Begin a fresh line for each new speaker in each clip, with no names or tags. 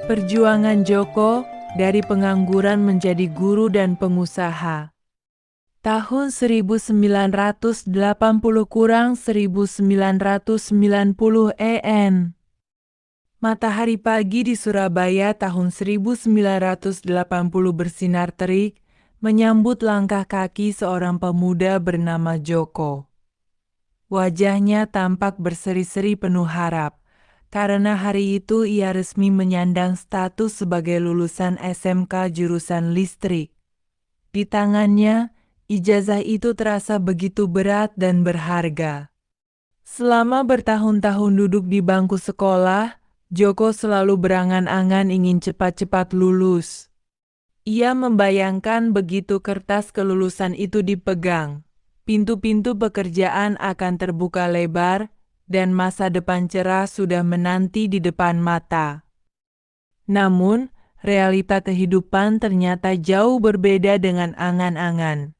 Perjuangan Joko dari pengangguran menjadi guru dan pengusaha. Tahun 1980 kurang 1990 EN. Matahari pagi di Surabaya tahun 1980 bersinar terik, menyambut langkah kaki seorang pemuda bernama Joko. Wajahnya tampak berseri-seri penuh harap, karena hari itu ia resmi menyandang status sebagai lulusan SMK jurusan listrik. Di tangannya, ijazah itu terasa begitu berat dan berharga. Selama bertahun-tahun duduk di bangku sekolah, Joko selalu berangan-angan ingin cepat-cepat lulus. Ia membayangkan begitu kertas kelulusan itu dipegang, pintu-pintu pekerjaan akan terbuka lebar, dan masa depan cerah sudah menanti di depan mata. Namun, realita kehidupan ternyata jauh berbeda dengan angan-angan.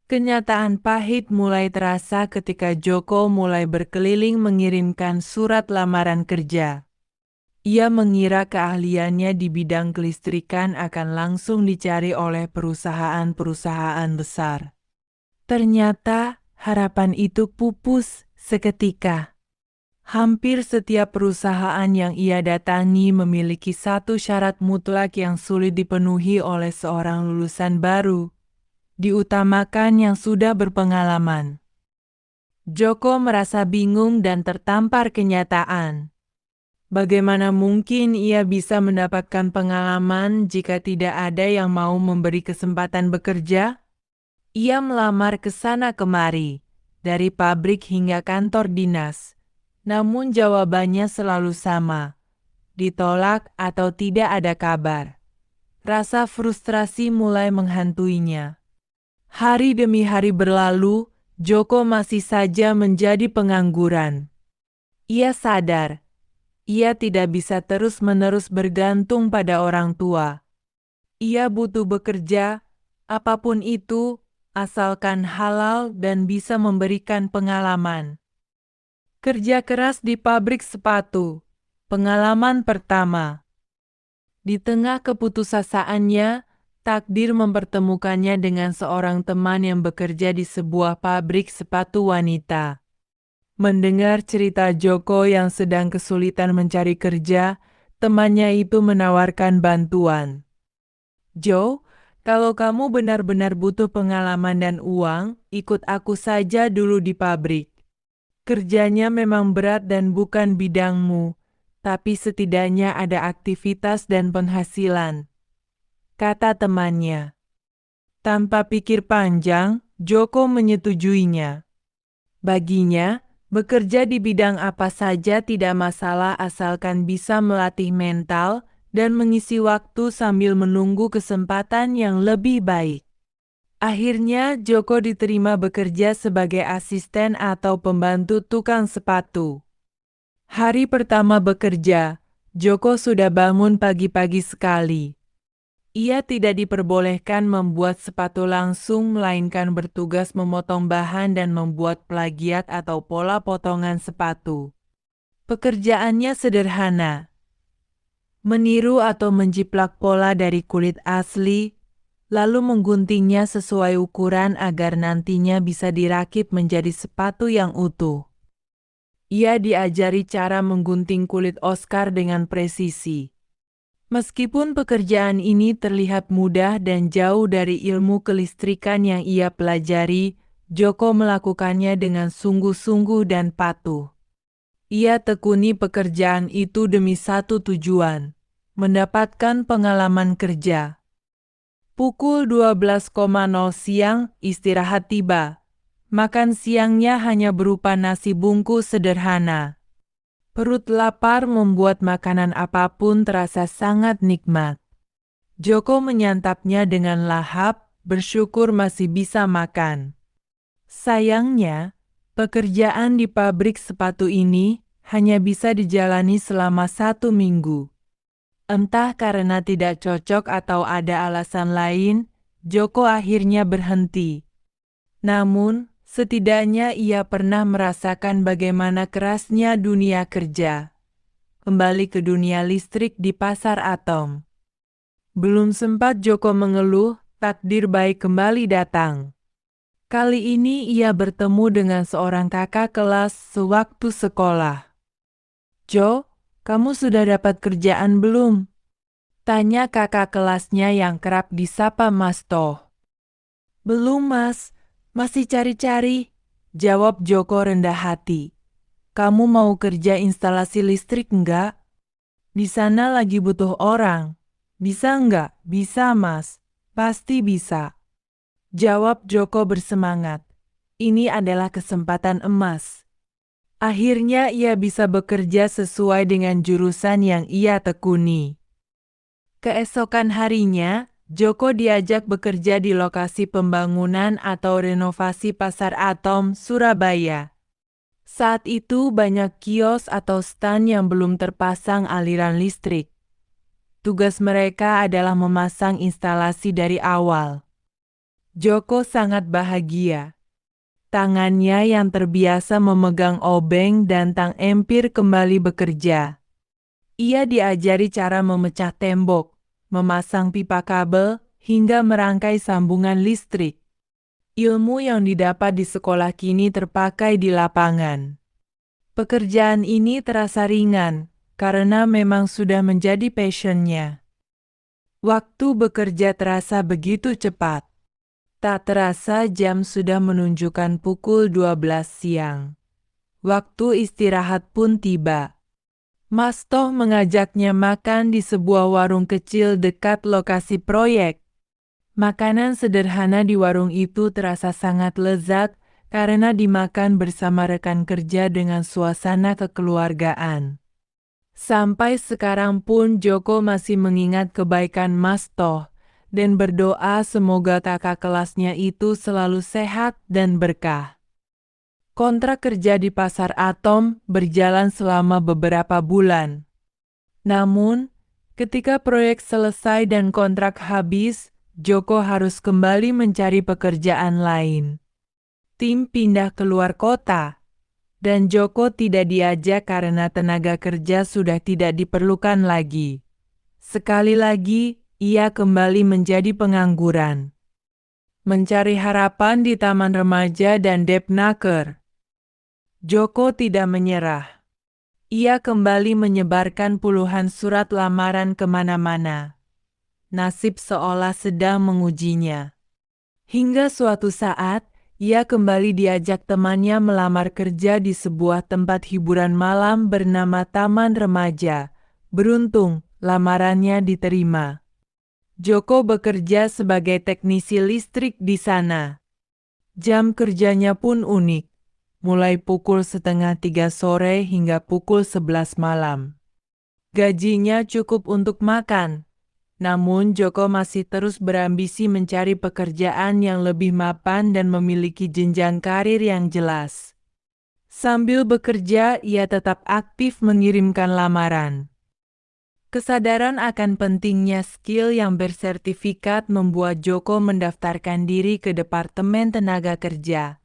Kenyataan pahit mulai terasa ketika Joko mulai berkeliling mengirimkan surat lamaran kerja. Ia mengira keahliannya di bidang kelistrikan akan langsung dicari oleh perusahaan-perusahaan besar. Ternyata harapan itu pupus seketika. Hampir setiap perusahaan yang ia datangi memiliki satu syarat mutlak yang sulit dipenuhi oleh seorang lulusan baru. Diutamakan yang sudah berpengalaman. Joko merasa bingung dan tertampar kenyataan. Bagaimana mungkin ia bisa mendapatkan pengalaman jika tidak ada yang mau memberi kesempatan bekerja? Ia melamar ke sana kemari, dari pabrik hingga kantor dinas. Namun jawabannya selalu sama, ditolak atau tidak ada kabar. Rasa frustrasi mulai menghantuinya. Hari demi hari berlalu, Joko masih saja menjadi pengangguran. Ia sadar, ia tidak bisa terus-menerus bergantung pada orang tua. Ia butuh bekerja, apapun itu, asalkan halal dan bisa memberikan pengalaman. Kerja keras di pabrik sepatu, pengalaman pertama. Di tengah keputusasaannya, takdir mempertemukannya dengan seorang teman yang bekerja di sebuah pabrik sepatu wanita. Mendengar cerita Joko yang sedang kesulitan mencari kerja, temannya itu menawarkan bantuan. "Jo, kalau kamu benar-benar butuh pengalaman dan uang, ikut aku saja dulu di pabrik. Kerjanya memang berat dan bukan bidangmu, tapi setidaknya ada aktivitas dan penghasilan," kata temannya. Tanpa pikir panjang, Joko menyetujuinya. Baginya, bekerja di bidang apa saja tidak masalah asalkan bisa melatih mental dan mengisi waktu sambil menunggu kesempatan yang lebih baik. Akhirnya, Joko diterima bekerja sebagai asisten atau pembantu tukang sepatu. Hari pertama bekerja, Joko sudah bangun pagi-pagi sekali. Ia tidak diperbolehkan membuat sepatu langsung, melainkan bertugas memotong bahan dan membuat plagiat atau pola potongan sepatu. Pekerjaannya sederhana. Meniru atau menjiplak pola dari kulit asli, lalu mengguntingnya sesuai ukuran agar nantinya bisa dirakit menjadi sepatu yang utuh. Ia diajari cara menggunting kulit Oscar dengan presisi. Meskipun pekerjaan ini terlihat mudah dan jauh dari ilmu kelistrikan yang ia pelajari, Joko melakukannya dengan sungguh-sungguh dan patuh. Ia tekuni pekerjaan itu demi satu tujuan, mendapatkan pengalaman kerja. Pukul 12.00 siang, istirahat tiba. Makan siangnya hanya berupa nasi bungkus sederhana. Perut lapar membuat makanan apapun terasa sangat nikmat. Joko menyantapnya dengan lahap, bersyukur masih bisa makan. Sayangnya, pekerjaan di pabrik sepatu ini hanya bisa dijalani selama 1 minggu. Entah karena tidak cocok atau ada alasan lain, Joko akhirnya berhenti. Namun, setidaknya ia pernah merasakan bagaimana kerasnya dunia kerja. kembali ke dunia listrik di pasar atom. Belum sempat Joko mengeluh, takdir baik kembali datang. Kali ini ia bertemu dengan seorang kakak kelas sewaktu sekolah. "Jo, kamu sudah dapat kerjaan belum?" tanya kakak kelasnya yang kerap disapa Mas Toh. "Belum, Mas. Masih cari-cari," jawab Joko rendah hati. "Kamu mau kerja instalasi listrik enggak? Di sana lagi butuh orang." "Bisa enggak?" "Bisa, Mas. Pasti bisa," jawab Joko bersemangat. Ini adalah kesempatan emas. Akhirnya ia bisa bekerja sesuai dengan jurusan yang ia tekuni. Keesokan harinya, Joko diajak bekerja di lokasi pembangunan atau renovasi Pasar Atom, Surabaya. Saat itu banyak kios atau stan yang belum terpasang aliran listrik. Tugas mereka adalah memasang instalasi dari awal. Joko sangat bahagia. Tangannya yang terbiasa memegang obeng dan tang empir kembali bekerja. Ia diajari cara memecah tembok, memasang pipa kabel, hingga merangkai sambungan listrik. Ilmu yang didapat di sekolah kini terpakai di lapangan. Pekerjaan ini terasa ringan, karena memang sudah menjadi passion-nya. Waktu bekerja terasa begitu cepat. Tak terasa jam sudah menunjukkan pukul 12 siang. Waktu istirahat pun tiba. Mas Toh mengajaknya makan di sebuah warung kecil dekat lokasi proyek. Makanan sederhana di warung itu terasa sangat lezat karena dimakan bersama rekan kerja dengan suasana kekeluargaan. Sampai sekarang pun Joko masih mengingat kebaikan Mas Toh dan berdoa semoga kakak kelasnya itu selalu sehat dan berkah. Kontrak kerja di Pasar Atom berjalan selama beberapa bulan. Namun, ketika proyek selesai dan kontrak habis, Joko harus kembali mencari pekerjaan lain. Tim pindah keluar kota, dan Joko tidak diajak karena tenaga kerja sudah tidak diperlukan lagi. Sekali lagi, ia kembali menjadi pengangguran. Mencari harapan di taman remaja dan Depnaker. Joko tidak menyerah. Ia kembali menyebarkan puluhan surat lamaran kemana-mana. Nasib seolah sedang mengujinya. Hingga suatu saat, ia kembali diajak temannya melamar kerja di sebuah tempat hiburan malam bernama Taman Remaja. Beruntung, lamarannya diterima. Joko bekerja sebagai teknisi listrik di sana. Jam kerjanya pun unik, mulai pukul 2:30 sore hingga pukul 11 malam. Gajinya cukup untuk makan, namun Joko masih terus berambisi mencari pekerjaan yang lebih mapan dan memiliki jenjang karir yang jelas. Sambil bekerja, ia tetap aktif mengirimkan lamaran. Kesadaran akan pentingnya skill yang bersertifikat membuat Joko mendaftarkan diri ke Departemen Tenaga Kerja.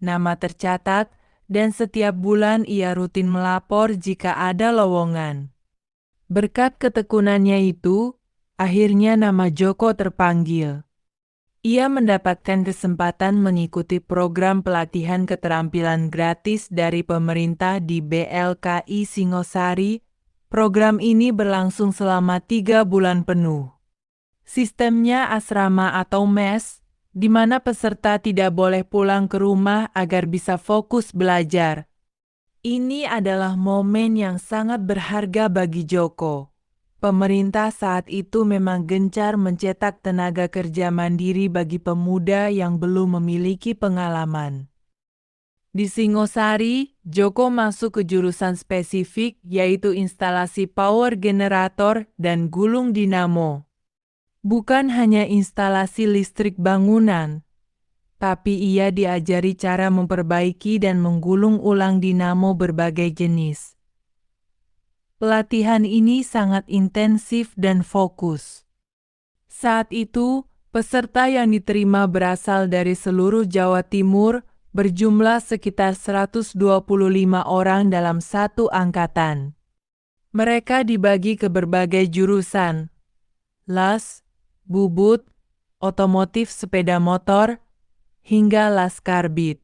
Nama tercatat, dan setiap bulan ia rutin melapor jika ada lowongan. Berkat ketekunannya itu, akhirnya nama Joko terpanggil. Ia mendapatkan kesempatan mengikuti program pelatihan keterampilan gratis dari pemerintah di BLKI Singosari. Program ini berlangsung selama 3 bulan penuh. Sistemnya asrama atau mes, di mana peserta tidak boleh pulang ke rumah agar bisa fokus belajar. Ini adalah momen yang sangat berharga bagi Joko. Pemerintah saat itu memang gencar mencetak tenaga kerja mandiri bagi pemuda yang belum memiliki pengalaman. Di Singosari, Joko masuk ke jurusan spesifik yaitu instalasi power generator dan gulung dinamo. Bukan hanya instalasi listrik bangunan, tapi ia diajari cara memperbaiki dan menggulung ulang dinamo berbagai jenis. Pelatihan ini sangat intensif dan fokus. Saat itu, peserta yang diterima berasal dari seluruh Jawa Timur, berjumlah sekitar 125 orang dalam satu angkatan. Mereka dibagi ke berbagai jurusan: las, bubut, otomotif sepeda motor, hingga laskar bid.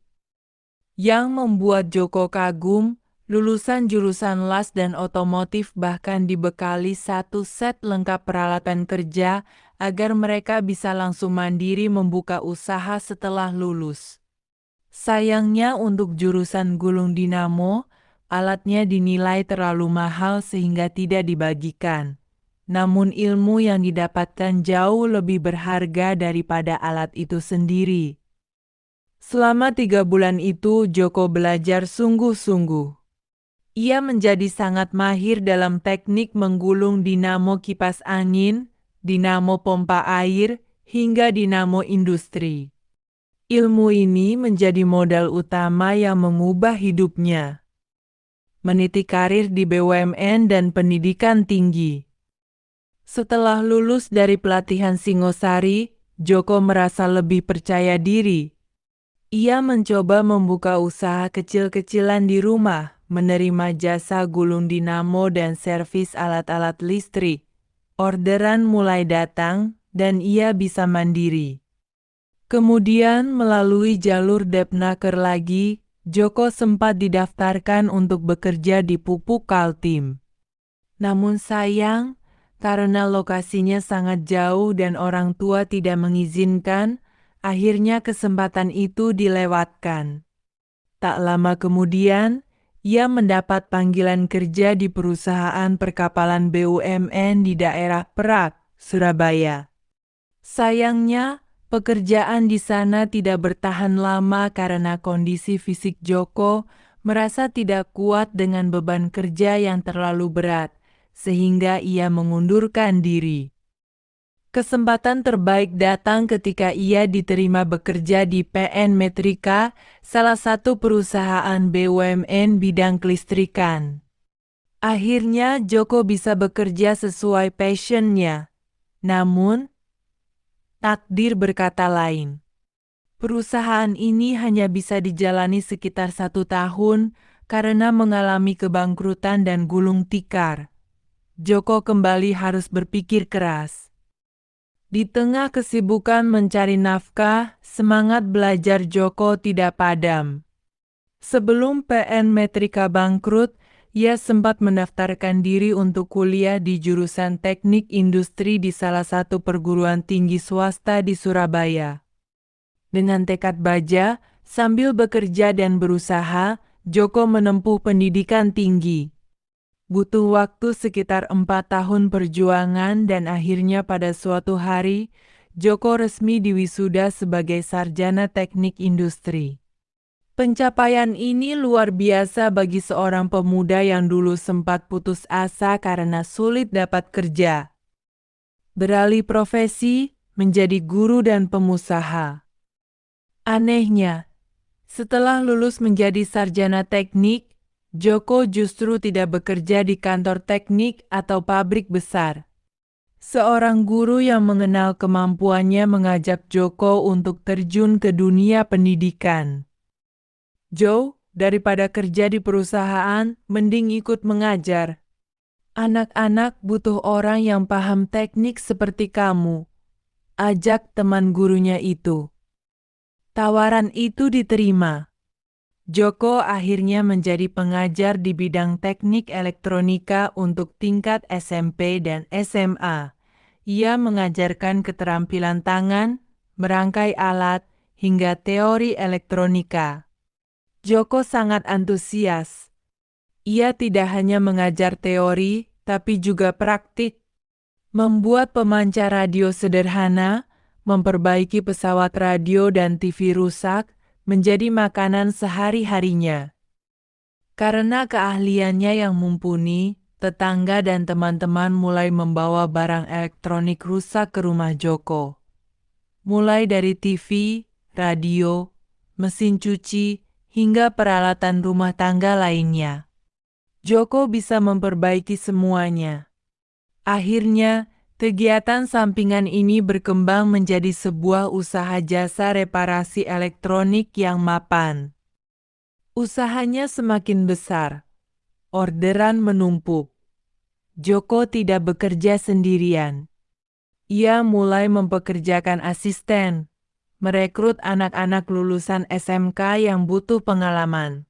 Yang membuat Joko kagum, lulusan jurusan las dan otomotif bahkan dibekali satu set lengkap peralatan kerja agar mereka bisa langsung mandiri membuka usaha setelah lulus. Sayangnya untuk jurusan gulung dinamo, alatnya dinilai terlalu mahal sehingga tidak dibagikan. Namun ilmu yang didapatkan jauh lebih berharga daripada alat itu sendiri. Selama 3 bulan itu, Joko belajar sungguh-sungguh. Ia menjadi sangat mahir dalam teknik menggulung dinamo kipas angin, dinamo pompa air, hingga dinamo industri. Ilmu ini menjadi modal utama yang mengubah hidupnya. Meniti karir di BUMN dan pendidikan tinggi. Setelah lulus dari pelatihan Singosari, Joko merasa lebih percaya diri. Ia mencoba membuka usaha kecil-kecilan di rumah, menerima jasa gulung dinamo dan servis alat-alat listrik. Orderan mulai datang, dan ia bisa mandiri. Kemudian melalui jalur Depnaker lagi, Joko sempat didaftarkan untuk bekerja di Pupuk Kaltim. Namun sayang, karena lokasinya sangat jauh dan orang tua tidak mengizinkan, akhirnya kesempatan itu dilewatkan. Tak lama kemudian, ia mendapat panggilan kerja di perusahaan perkapalan BUMN di daerah Perak, Surabaya. Sayangnya, pekerjaan di sana tidak bertahan lama karena kondisi fisik Joko merasa tidak kuat dengan beban kerja yang terlalu berat, sehingga ia mengundurkan diri. Kesempatan terbaik datang ketika ia diterima bekerja di PN Metrika, salah satu perusahaan BUMN bidang kelistrikan. Akhirnya Joko bisa bekerja sesuai passion-nya. Namun, takdir berkata lain. Perusahaan ini hanya bisa dijalani sekitar 1 tahun karena mengalami kebangkrutan dan gulung tikar. Joko kembali harus berpikir keras. Di tengah kesibukan mencari nafkah, semangat belajar Joko tidak padam. Sebelum PN Metrika bangkrut, ia sempat mendaftarkan diri untuk kuliah di jurusan teknik industri di salah satu perguruan tinggi swasta di Surabaya. Dengan tekad baja, sambil bekerja dan berusaha, Joko menempuh pendidikan tinggi. Butuh waktu sekitar 4 tahun perjuangan dan akhirnya pada suatu hari, Joko resmi diwisuda sebagai sarjana teknik industri. Pencapaian ini luar biasa bagi seorang pemuda yang dulu sempat putus asa karena sulit dapat kerja. Beralih profesi, menjadi guru dan pengusaha. Anehnya, setelah lulus menjadi sarjana teknik, Joko justru tidak bekerja di kantor teknik atau pabrik besar. Seorang guru yang mengenal kemampuannya mengajak Joko untuk terjun ke dunia pendidikan. "Jo, daripada kerja di perusahaan, mending ikut mengajar. Anak-anak butuh orang yang paham teknik seperti kamu," ajak teman gurunya itu. Tawaran itu diterima. Joko akhirnya menjadi pengajar di bidang teknik elektronika untuk tingkat SMP dan SMA. Ia mengajarkan keterampilan tangan, merangkai alat, hingga teori elektronika. Joko sangat antusias. Ia tidak hanya mengajar teori, tapi juga praktik. Membuat pemancar radio sederhana, memperbaiki pesawat radio dan TV rusak, menjadi makanan sehari-harinya. Karena keahliannya yang mumpuni, tetangga dan teman-teman mulai membawa barang elektronik rusak ke rumah Joko. Mulai dari TV, radio, mesin cuci, hingga peralatan rumah tangga lainnya. Joko bisa memperbaiki semuanya. Akhirnya, kegiatan sampingan ini berkembang menjadi sebuah usaha jasa reparasi elektronik yang mapan. Usahanya semakin besar, orderan menumpuk. Joko tidak bekerja sendirian. Ia mulai mempekerjakan asisten, merekrut anak-anak lulusan SMK yang butuh pengalaman.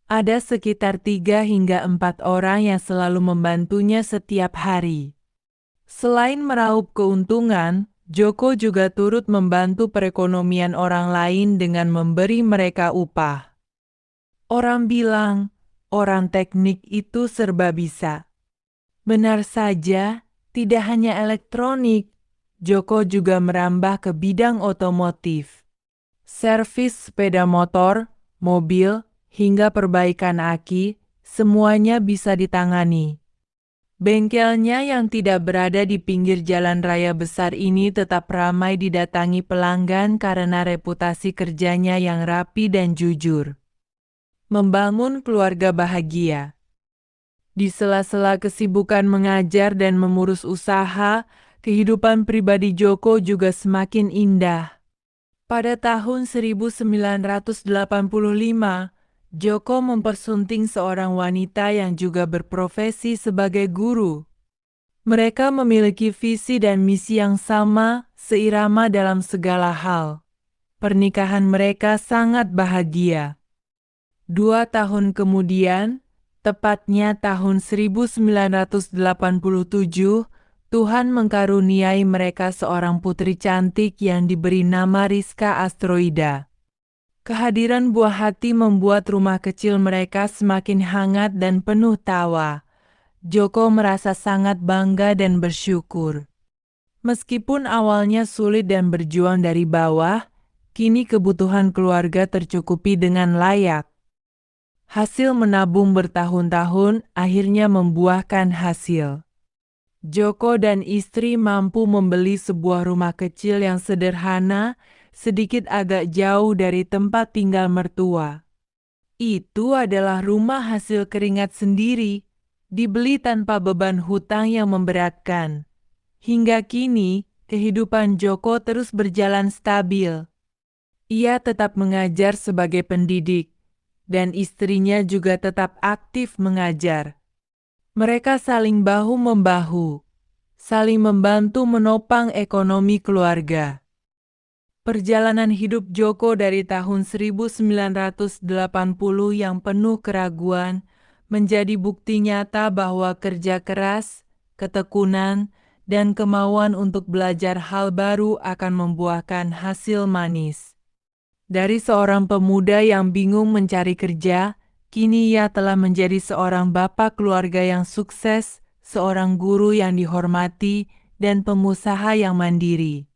Ada sekitar 3 hingga 4 orang yang selalu membantunya setiap hari. Selain meraup keuntungan, Joko juga turut membantu perekonomian orang lain dengan memberi mereka upah. Orang bilang, orang teknik itu serba bisa. Benar saja, tidak hanya elektronik, Joko juga merambah ke bidang otomotif. Servis sepeda motor, mobil, hingga perbaikan aki, semuanya bisa ditangani. Bengkelnya yang tidak berada di pinggir jalan raya besar ini tetap ramai didatangi pelanggan karena reputasi kerjanya yang rapi dan jujur. Membangun keluarga bahagia. Di sela-sela kesibukan mengajar dan mengurus usaha, kehidupan pribadi Joko juga semakin indah. Pada tahun 1985, Joko mempersunting seorang wanita yang juga berprofesi sebagai guru. Mereka memiliki visi dan misi yang sama, seirama dalam segala hal. Pernikahan mereka sangat bahagia. 2 tahun kemudian, tepatnya tahun 1987, Tuhan mengkaruniai mereka seorang putri cantik yang diberi nama Rizka Astroida. Kehadiran buah hati membuat rumah kecil mereka semakin hangat dan penuh tawa. Joko merasa sangat bangga dan bersyukur. Meskipun awalnya sulit dan berjuang dari bawah, kini kebutuhan keluarga tercukupi dengan layak. Hasil menabung bertahun-tahun akhirnya membuahkan hasil. Joko dan istri mampu membeli sebuah rumah kecil yang sederhana, sedikit agak jauh dari tempat tinggal mertua. Itu adalah rumah hasil keringat sendiri, dibeli tanpa beban hutang yang memberatkan. Hingga kini, kehidupan Joko terus berjalan stabil. Ia tetap mengajar sebagai pendidik, dan istrinya juga tetap aktif mengajar. Mereka saling bahu-membahu, saling membantu menopang ekonomi keluarga. Perjalanan hidup Joko dari tahun 1980 yang penuh keraguan menjadi bukti nyata bahwa kerja keras, ketekunan, dan kemauan untuk belajar hal baru akan membuahkan hasil manis. Dari seorang pemuda yang bingung mencari kerja, kini ia telah menjadi seorang bapak keluarga yang sukses, seorang guru yang dihormati, dan pengusaha yang mandiri.